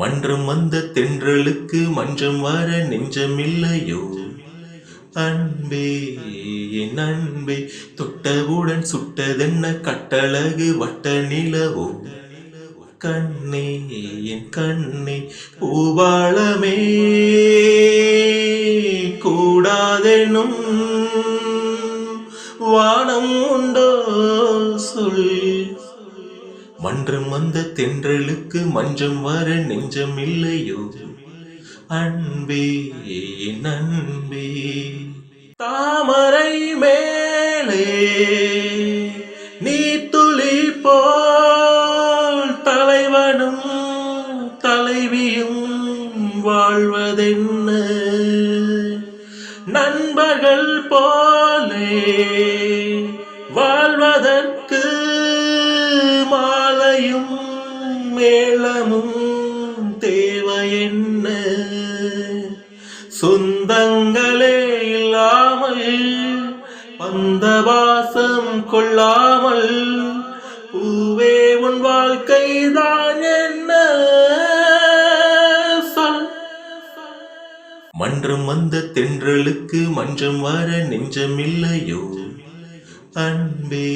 மன்றம் வந்த தென்றலுக்கு மஞ்சம் வர நெஞ்சமில்லையோ அன்பே என் அன்பே தொட்டவுடன் சுட்டதென்ன கட்டழகு வட்ட நிலவோ கண்ணே என் கண்ணே பூவாளமே கூடாதெனும் வானம் உண்டோ சொல் மன்றம் வந்த தென்றலுக்கு மஞ்சம் வர நெஞ்சம் இல்லையோ அன்பே என் அன்பே தாமரை மேலே நீ துளி போல் தலைவனும் தலைவியும் வாழ்வதென்ன நண்பர்கள் போலே வாழ்வதற்கு மாலையும் மேளமும் தேவையென்ன சொந்தங்களே இல்லாமல் பந்தவாசம் கொள்ளாமல் பூவே உன் வாழ்க்கைதான் என்ன சொல் மன்றம் வந்த தென்றலுக்கு மஞ்சம் வர நெஞ்சமில்லையோ அன்பே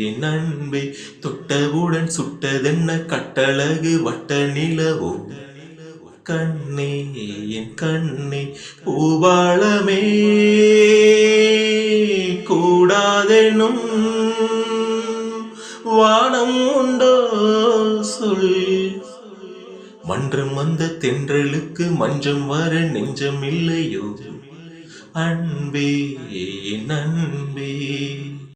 என் அன்பே தொட்டவுடன் சுட்டதென்ன கட்டழகு வட்ட நிலவோ கண்ணே என் கண்ணே பூவாளமே கூடாதெனும் வானம் உண்டோ சொல் மன்றம் வந்த தென்றலுக்கு மஞ்சம் வர நெஞ்சம் இல்லையோ அன்பே என் அன்பே